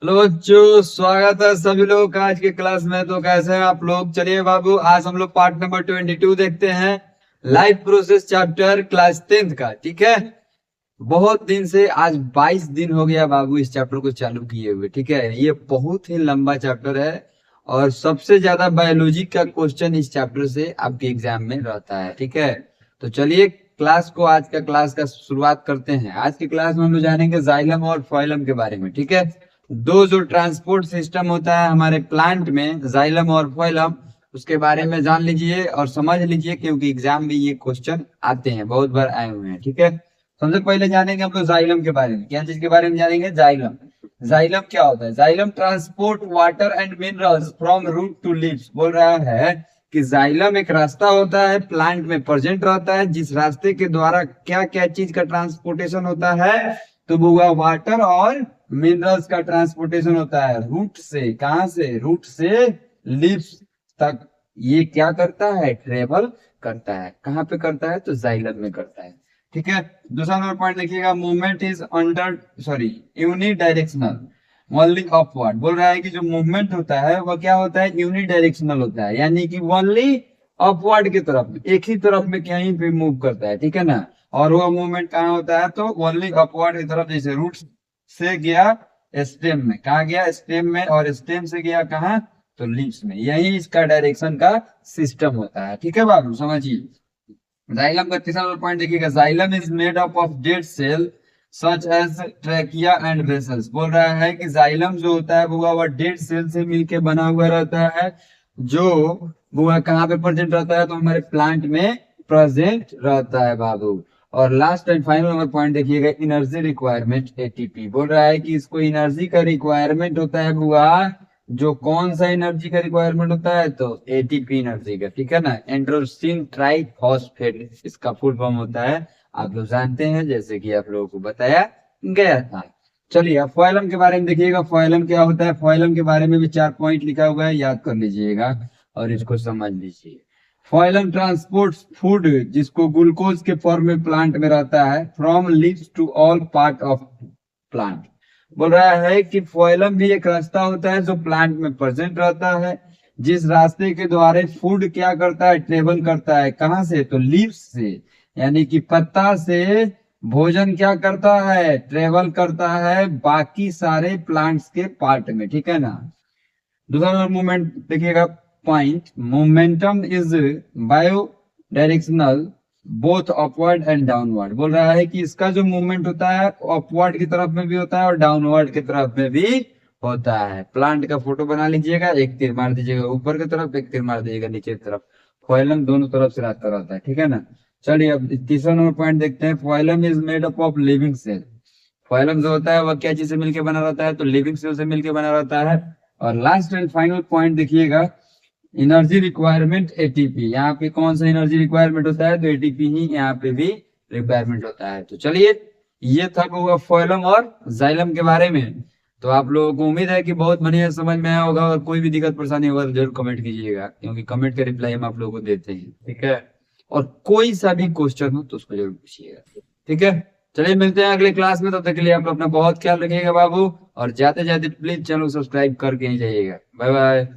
Hello बच्चों, स्वागत है सभी लोग का आज के क्लास में। तो कैसे हैं आप लोग? चलिए बाबू, आज हम लोग पार्ट नंबर 22 देखते हैं, life process chapter class 10th का। ठीक है, बहुत दिन से, आज 22 दिन हो गया बाबू इस चैप्टर को चालू किए हुए। ठीक है, ये बहुत ही लंबा चैप्टर है और सबसे ज्यादा बायोलॉजी का क्वेश्चन इस चैप्टर से आपके एग्जाम में रहता है। ठीक है, तो चलिए क्लास को, आज का क्लास का शुरुआत करते हैं। आज की क्लास में हम लोग जानेंगे जाइलम और फाइलम के बारे में। ठीक है, दो जो ट्रांसपोर्ट सिस्टम होता है हमारे प्लांट में, जाइलम और फाइलम, उसके बारे में जान लीजिए और समझ लीजिए, क्योंकि एग्जाम में ये क्वेश्चन आते हैं, बहुत बार आए हुए हैं। ठीक है, सबसे पहले जानेंगे हम लोग जाइलम के बारे में। क्या चीज के बारे में जानेंगे? जाइलम। जाइलम क्या होता है? Xylem transport water and minerals from root to leaves. बोल रहा है कि जाइलम एक रास्ता होता है, प्लांट में प्रेजेंट रहता है, जिस रास्ते के द्वारा क्या क्या चीज का ट्रांसपोर्टेशन होता है, तो वो हुआ वाटर और मिनरल्स का ट्रांसपोर्टेशन होता है। रूट से, कहां से? रूट से लीव्स तक ये क्या करता है? ट्रेवल करता है। कहां पे करता है? तो जाइलम में करता है। ठीक है, दूसरा नंबर पॉइंट देखिएगा, movement is under sorry unidirectional only upward. बोल रहा है कि जो मूवमेंट होता है वह क्या होता है? यूनिडायरेक्शनल होता है, यानी कि ओनली अपवर्ड की तरफ, एक ही तरफ में कहीं पे मूव करता है। ठीक है ना, और वो मूवमेंट कहाँ होता है? तो ओनली अपवर्ड की तरफ। जैसे रूट से गया स्टेम में, कहा गया? स्टेम में, और स्टेम से गया कहाँ? तो लीव्स में। यही इसका डायरेक्शन का सिस्टम होता है। ठीक है बाबू, समझिए। जाइलम का तीसरा पॉइंट देखिएगा, xylem is made up of dead cell such as trachea and vessels. बोल रहा है कि जाइलम जो होता है वो डेड सेल से मिलके बना हुआ रहता है, जो वो कहाँ पे प्रेजेंट रहता है? तो हमारे प्लांट में प्रेजेंट रहता है बाबू। और last and final number point देखिएगा, एनर्जी रिक्वायरमेंट एटीपी। बोल रहा है कि इसको एनर्जी का रिक्वायरमेंट होता है बुआ, जो कौन सा एनर्जी का रिक्वायरमेंट होता है? तो एटीपी एनर्जी का। ठीक है ना, एंड्रोसिन ट्राइफॉस्फेट इसका फुल फॉर्म होता है, आप लोग जानते हैं, जैसे कि आप लोगों को बताया गया था। चलिए अब फाइलम के बारे में देखिएगा, फाइलम क्या होता है? फाइलम के बारे में भी 4 पॉइंट लिखा हुआ है, याद कर लीजिएगा और इसको समझ लीजिए। फाइलम ट्रांसपोर्ट फूड, जिसको ग्लूकोज के फॉर्म में प्लांट में रहता है, from leaves to all part of plant. बोल रहा है कि फोइलम भी एक रास्ता होता है जो प्लांट में प्रेजेंट रहता है, जिस रास्ते के द्वारा फूड क्या करता है? ट्रेवल करता है। कहां से? तो लीव्स से, यानी कि पत्ता से भोजन क्या करता है? ट्रेवल करता है बाकी सारे प्लांट्स के पार्ट में। ठीक है ना, दूसरा मूवमेंट देखिएगा, point momentum is bio directional both upward and downward. बोल रहा है कि इसका जो मूवमेंट होता है अपवर्ड की तरफ में भी होता है और डाउनवर्ड की तरफ में भी होता है। प्लांट का फोटो बना लीजिएगा, एक तीर मार दीजिएगा ऊपर की तरफ, एक तीर मार दीजिएगा नीचे की तरफ। फोइलम दोनों तरफ से रास्ता रहता है। ठीक है ना, चलिए अब तीसरा नंबर पॉइंट देखते हैं, phloem is made up of living cell. Phloem जो होता है वह क्या चीज से मिलकर बना रहता है? तो लिविंग सेल से मिलकर बना रहता है। और लास्ट एंड फाइनल पॉइंट देखिएगा, एनर्जी रिक्वायरमेंट एटीपी। यहाँ पे कौन सा एनर्जी रिक्वायरमेंट होता है? तो एटीपी ही यहाँ पे भी रिक्वायरमेंट होता है। तो चलिए, ये था होगा फोइलम और जाइलम के बारे में। तो आप लोगों को उम्मीद है कि बहुत बढ़िया समझ में आया होगा, और कोई भी दिक्कत परेशानी होगा तो जरूर कमेंट कीजिएगा, क्योंकि कमेंट का रिप्लाई हम आप लोगों को देते हैं। ठीक है, और कोई सा भी क्वेश्चन हो तो उसको जरूर पूछिएगा। ठीक है, चलिए मिलते हैं अगले क्लास में, तब तक के लिए आप लोग अपना बहुत ख्याल रखिएगा बाबू, और जाते जाते प्लीज चैनल सब्सक्राइब करके ही जाइएगा। Bye bye.